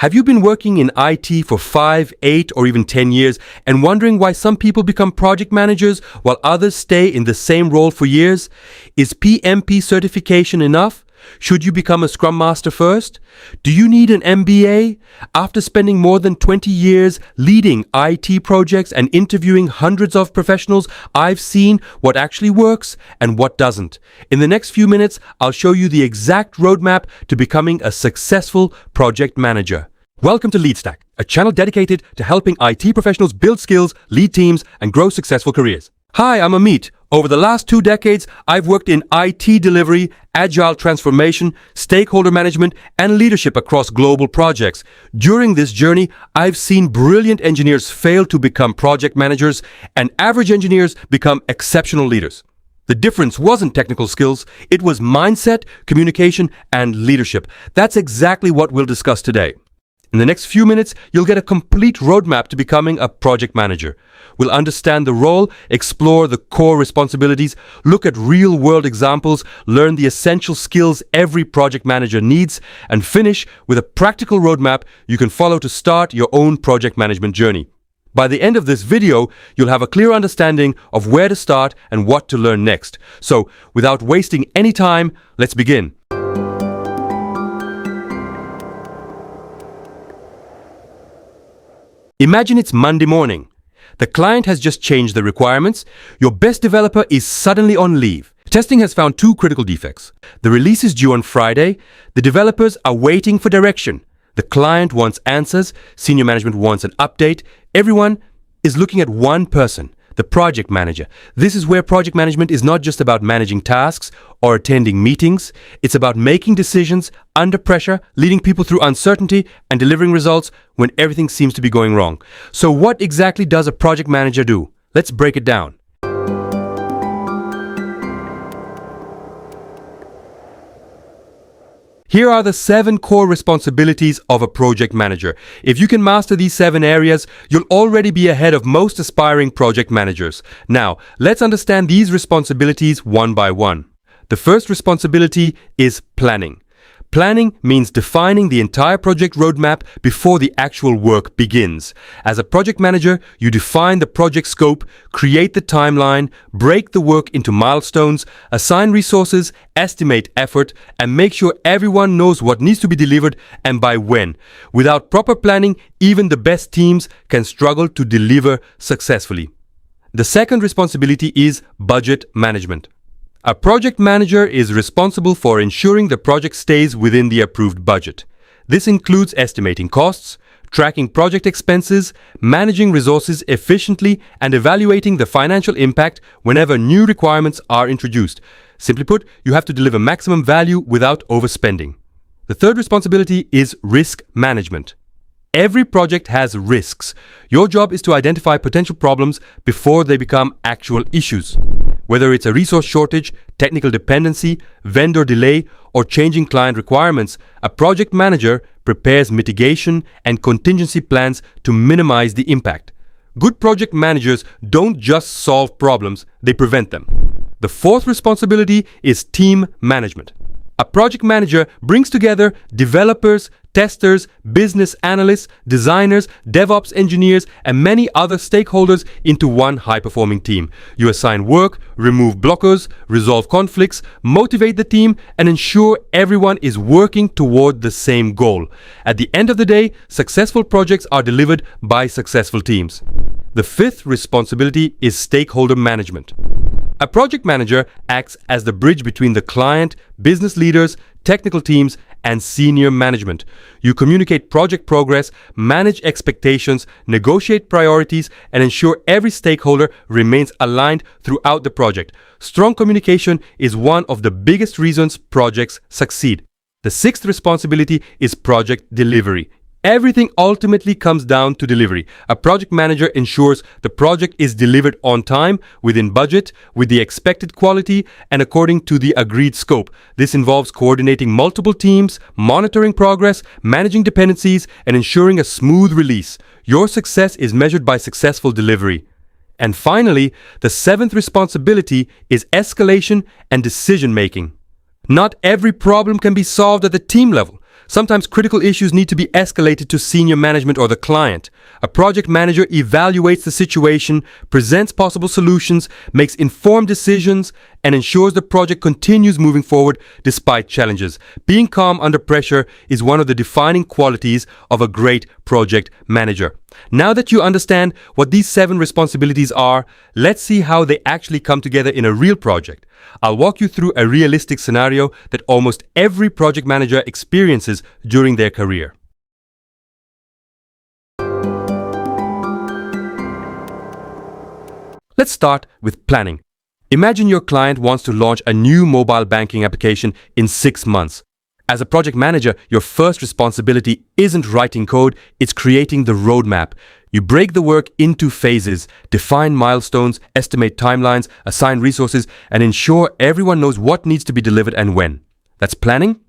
Have you been working in IT for 5, 8, or even 10 years and wondering why some people become project managers while others stay in the same role for years? Is PMP certification enough? Should you become a Scrum Master first? Do you need an MBA? After spending more than 20 years leading IT projects and interviewing hundreds of professionals, I've seen what actually works and what doesn't. In the next few minutes, I'll show you the exact roadmap to becoming a successful project manager. Welcome to LeadStack, a channel dedicated to helping IT professionals build skills, lead teams, and grow successful careers. Hi, I'm Amit. Over the last 2 decades, I've worked in IT delivery, agile transformation, stakeholder management, and leadership across global projects. During this journey, I've seen brilliant engineers fail to become project managers and average engineers become exceptional leaders. The difference wasn't technical skills, it was mindset, communication, and leadership. That's exactly what we'll discuss today. In the next few minutes, you'll get a complete roadmap to becoming a project manager. We'll understand the role, explore the core responsibilities, look at real-world examples, learn the essential skills every project manager needs, and finish with a practical roadmap you can follow to start your own project management journey. By the end of this video, you'll have a clear understanding of where to start and what to learn next. So, without wasting any time, let's begin. Imagine it's Monday morning. The client has just changed the requirements. Your best developer is suddenly on leave. Testing has found 2 critical defects. The release is due on Friday. The developers are waiting for direction. The client wants answers. Senior management wants an update. Everyone is looking at one person, the project manager. This is where project management is not just about managing tasks or attending meetings. It's about making decisions under pressure, leading people through uncertainty, and delivering results when everything seems to be going wrong. So what exactly does a project manager do? Let's break it down. Here are the 7 core responsibilities of a project manager. If you can master these 7 areas, you'll already be ahead of most aspiring project managers. Now, let's understand these responsibilities one by one. The first responsibility is planning. Planning means defining the entire project roadmap before the actual work begins. As a project manager, you define the project scope, create the timeline, break the work into milestones, assign resources, estimate effort, and make sure everyone knows what needs to be delivered and by when. Without proper planning, even the best teams can struggle to deliver successfully. The second responsibility is budget management. A project manager is responsible for ensuring the project stays within the approved budget. This includes estimating costs, tracking project expenses, managing resources efficiently, and evaluating the financial impact whenever new requirements are introduced. Simply put, you have to deliver maximum value without overspending. The third responsibility is risk management. Every project has risks. Your job is to identify potential problems before they become actual issues. Whether it's a resource shortage, technical dependency, vendor delay, or changing client requirements, a project manager prepares mitigation and contingency plans to minimize the impact. Good project managers don't just solve problems, they prevent them. The fourth responsibility is team management. A project manager brings together developers, testers, business analysts, designers, DevOps engineers, and many other stakeholders into one high-performing team. You assign work, remove blockers, resolve conflicts, motivate the team, and ensure everyone is working toward the same goal. At the end of the day, successful projects are delivered by successful teams. The fifth responsibility is stakeholder management. A project manager acts as the bridge between the client, business leaders, technical teams, and senior management. You communicate project progress, manage expectations, negotiate priorities, and ensure every stakeholder remains aligned throughout the project. Strong communication is one of the biggest reasons projects succeed. The sixth responsibility is project delivery. Everything ultimately comes down to delivery. A project manager ensures the project is delivered on time, within budget, with the expected quality, and according to the agreed scope. This involves coordinating multiple teams, monitoring progress, managing dependencies, and ensuring a smooth release. Your success is measured by successful delivery. And finally, the seventh responsibility is escalation and decision making. Not every problem can be solved at the team level. Sometimes critical issues need to be escalated to senior management or the client. A project manager evaluates the situation, presents possible solutions, makes informed decisions, and ensures the project continues moving forward despite challenges. Being calm under pressure is one of the defining qualities of a great project manager. Now that you understand what these 7 responsibilities are, let's see how they actually come together in a real project. I'll walk you through a realistic scenario that almost every project manager experiences during their career. Let's start with planning. Imagine your client wants to launch a new mobile banking application in 6 months. As a project manager, your first responsibility isn't writing code, it's creating the roadmap. You break the work into phases, define milestones, estimate timelines, assign resources, and ensure everyone knows what needs to be delivered and when. That's planning.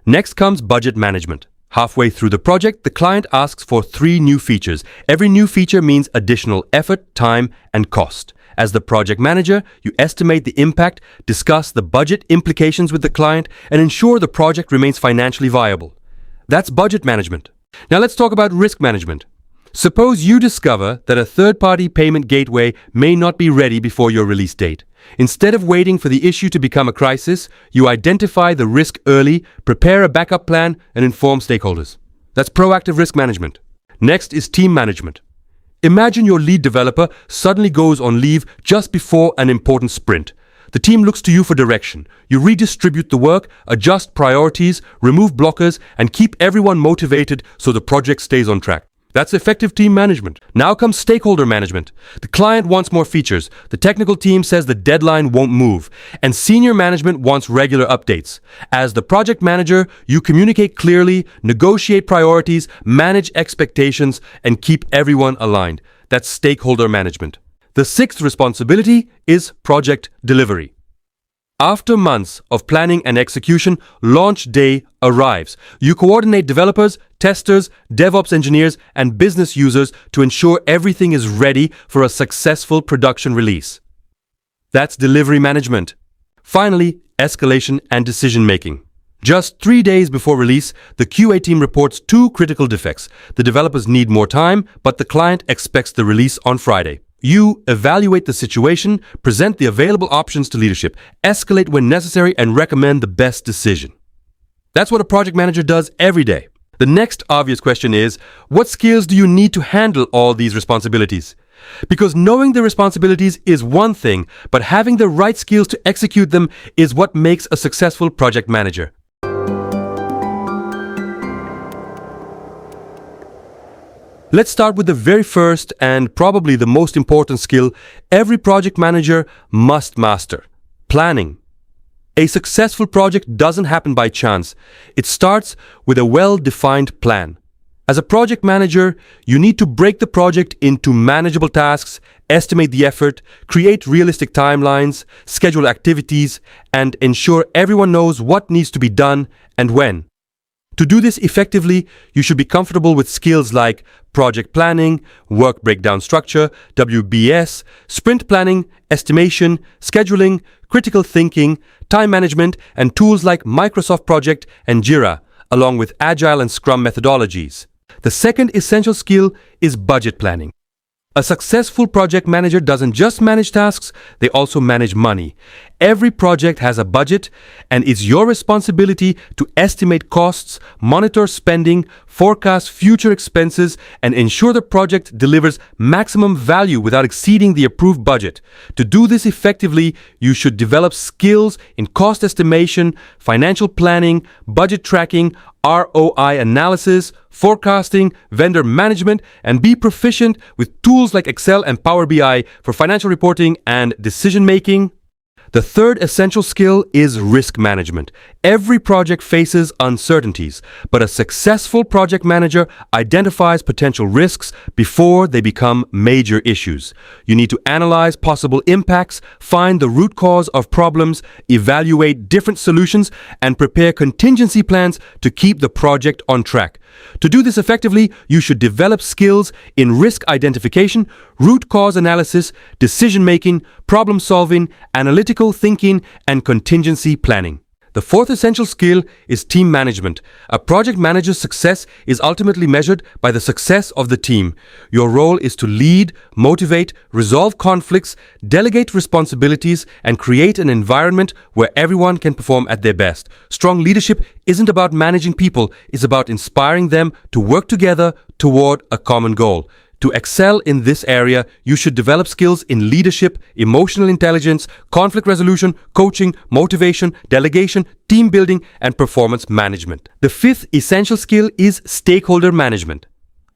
Next comes budget management. Halfway through the project, the client asks for 3 new features. Every new feature means additional effort, time, and cost. As the project manager, you estimate the impact, discuss the budget implications with the client, and ensure the project remains financially viable. That's budget management. Now let's talk about risk management. Suppose you discover that a third-party payment gateway may not be ready before your release date. Instead of waiting for the issue to become a crisis, you identify the risk early, prepare a backup plan, and inform stakeholders. That's proactive risk management. Next is team management. Imagine your lead developer suddenly goes on leave just before an important sprint. The team looks to you for direction. You redistribute the work, adjust priorities, remove blockers, and keep everyone motivated so the project stays on track. That's effective team management. Now comes stakeholder management. The client wants more features. The technical team says the deadline won't move. And senior management wants regular updates. As the project manager, you communicate clearly, negotiate priorities, manage expectations, and keep everyone aligned. That's stakeholder management. The 6th responsibility is project delivery. After months of planning and execution, launch day arrives. You coordinate developers, testers, DevOps engineers, and business users to ensure everything is ready for a successful production release. That's delivery management. Finally, escalation and decision-making. Just 3 days before release, the QA team reports 2 critical defects. The developers need more time, but the client expects the release on Friday. You evaluate the situation, present the available options to leadership, escalate when necessary, and recommend the best decision. That's what a project manager does every day. The next obvious question is, what skills do you need to handle all these responsibilities? Because knowing the responsibilities is one thing, but having the right skills to execute them is what makes a successful project manager. Let's start with the very first and probably the most important skill every project manager must master: planning. A successful project doesn't happen by chance. It starts with a well-defined plan. As a project manager, you need to break the project into manageable tasks, estimate the effort, create realistic timelines, schedule activities, and ensure everyone knows what needs to be done and when. To do this effectively, you should be comfortable with skills like project planning, work breakdown structure, WBS, sprint planning, estimation, scheduling, critical thinking, time management, and tools like Microsoft Project and Jira, along with Agile and Scrum methodologies. The second essential skill is budget planning. A successful project manager doesn't just manage tasks, they also manage money. Every project has a budget, and it's your responsibility to estimate costs, monitor spending, forecast future expenses, and ensure the project delivers maximum value without exceeding the approved budget. To do this effectively, you should develop skills in cost estimation, financial planning, budget tracking, ROI analysis, forecasting, vendor management, and be proficient with tools like Excel and Power BI for financial reporting and decision making. The third essential skill is risk management. Every project faces uncertainties, but a successful project manager identifies potential risks before they become major issues. You need to analyze possible impacts, find the root cause of problems, evaluate different solutions, and prepare contingency plans to keep the project on track. To do this effectively, you should develop skills in risk identification, root cause analysis, decision making, problem solving, analytical thinking, and contingency planning. The fourth essential skill is team management. A project manager's success is ultimately measured by the success of the team. Your role is to lead, motivate, resolve conflicts, delegate responsibilities, and create an environment where everyone can perform at their best. Strong leadership isn't about managing people, it's about inspiring them to work together toward a common goal. To excel in this area, you should develop skills in leadership, emotional intelligence, conflict resolution, coaching, motivation, delegation, team building, and performance management. The fifth essential skill is stakeholder management.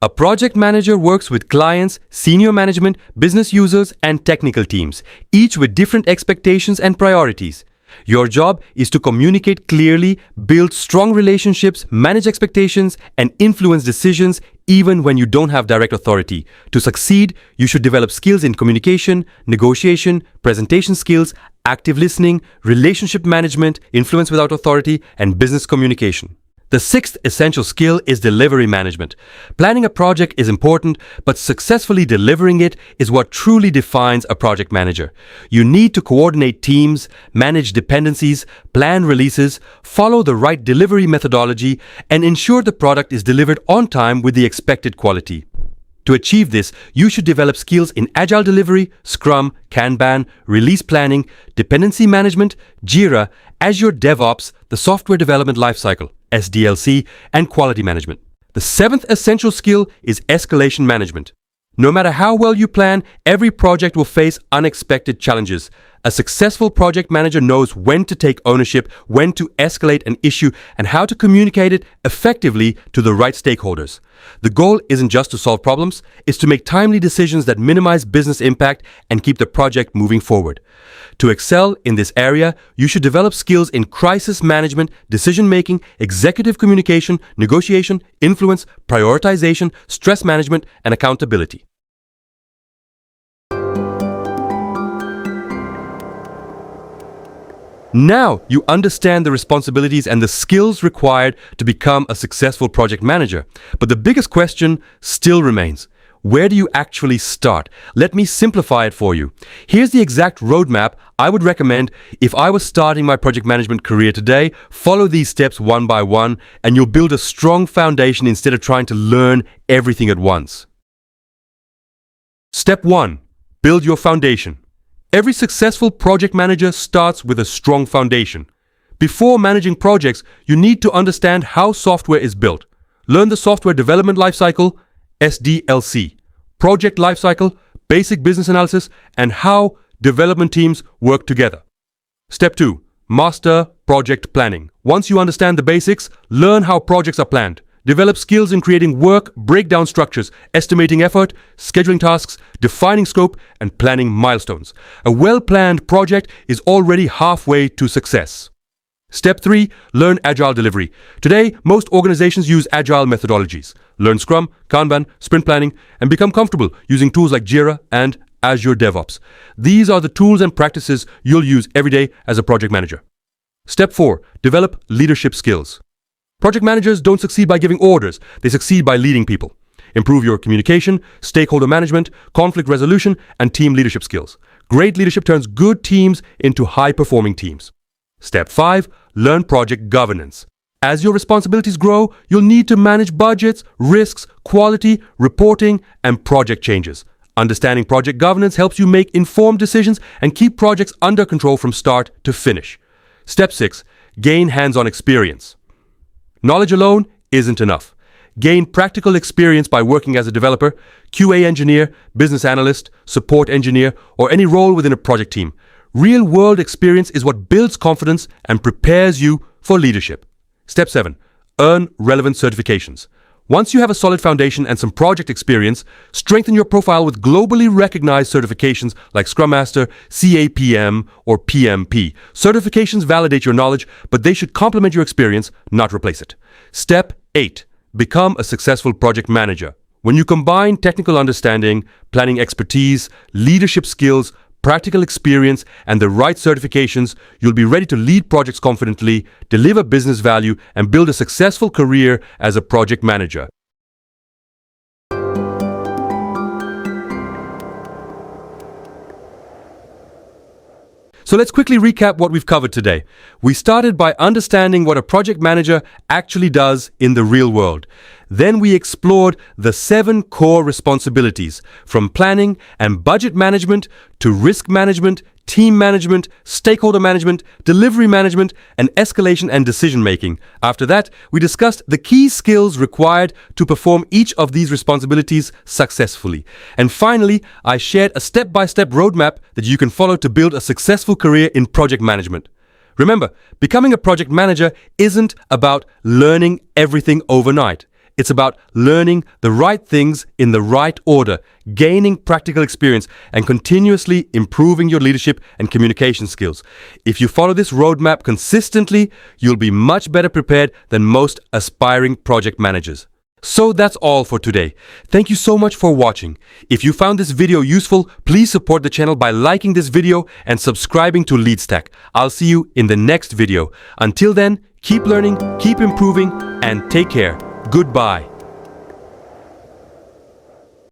A project manager works with clients, senior management, business users, and technical teams, each with different expectations and priorities. Your job is to communicate clearly, build strong relationships, manage expectations, and influence decisions even when you don't have direct authority. To succeed, you should develop skills in communication, negotiation, presentation skills, active listening, relationship management, influence without authority, and business communication. The sixth essential skill is delivery management. Planning a project is important, but successfully delivering it is what truly defines a project manager. You need to coordinate teams, manage dependencies, plan releases, follow the right delivery methodology, and ensure the product is delivered on time with the expected quality. To achieve this, you should develop skills in Agile delivery, Scrum, Kanban, release planning, dependency management, Jira, Azure DevOps, the software development lifecycle, SDLC, and quality management. The seventh essential skill is escalation management. No matter how well you plan, every project will face unexpected challenges. A successful project manager knows when to take ownership, when to escalate an issue, and how to communicate it effectively to the right stakeholders. The goal isn't just to solve problems, it's to make timely decisions that minimize business impact and keep the project moving forward. To excel in this area, you should develop skills in crisis management, decision-making, executive communication, negotiation, influence, prioritization, stress management, and accountability. Now you understand the responsibilities and the skills required to become a successful project manager. But the biggest question still remains. Where do you actually start? Let me simplify it for you. Here's the exact roadmap I would recommend if I was starting my project management career today. Follow these steps one by one, and you'll build a strong foundation instead of trying to learn everything at once. Step 1. Build your foundation. Every successful project manager starts with a strong foundation. Before managing projects, you need to understand how software is built. Learn the software development lifecycle, SDLC, project lifecycle, basic business analysis, and how development teams work together. Step 2. Master project planning. Once you understand the basics, learn how projects are planned. Develop skills in creating work breakdown structures, estimating effort, scheduling tasks, defining scope, and planning milestones. A well-planned project is already halfway to success. Step 3. Learn Agile delivery. Today, most organizations use Agile methodologies. Learn Scrum, Kanban, sprint planning, and become comfortable using tools like Jira and Azure DevOps. These are the tools and practices you'll use every day as a project manager. Step 4. Develop leadership skills. Project managers don't succeed by giving orders, they succeed by leading people. Improve your communication, stakeholder management, conflict resolution, and team leadership skills. Great leadership turns good teams into high-performing teams. Step 5. Learn project governance. As your responsibilities grow, you'll need to manage budgets, risks, quality, reporting, and project changes. Understanding project governance helps you make informed decisions and keep projects under control from start to finish. Step 6. Gain hands-on experience. Knowledge alone isn't enough. Gain practical experience by working as a developer, QA engineer, business analyst, support engineer, or any role within a project team. Real-world experience is what builds confidence and prepares you for leadership. Step 7. Earn relevant certifications. Once you have a solid foundation and some project experience, strengthen your profile with globally recognized certifications like Scrum Master, CAPM, or PMP. Certifications validate your knowledge, but they should complement your experience, not replace it. Step 8. Become a successful project manager. When you combine technical understanding, planning expertise, leadership skills, practical experience, and the right certifications, you'll be ready to lead projects confidently, deliver business value, and build a successful career as a project manager. So let's quickly recap what we've covered today. We started by understanding what a project manager actually does in the real world. Then we explored the 7 core responsibilities, from planning and budget management to risk management, team management, stakeholder management, delivery management, and escalation and decision making. After that, we discussed the key skills required to perform each of these responsibilities successfully. And finally, I shared a step-by-step roadmap that you can follow to build a successful career in project management. Remember, becoming a project manager isn't about learning everything overnight. It's about learning the right things in the right order, gaining practical experience, and continuously improving your leadership and communication skills. If you follow this roadmap consistently, you'll be much better prepared than most aspiring project managers. So that's all for today. Thank you so much for watching. If you found this video useful, please support the channel by liking this video and subscribing to LeadStack. I'll see you in the next video. Until then, keep learning, keep improving, and take care. Goodbye.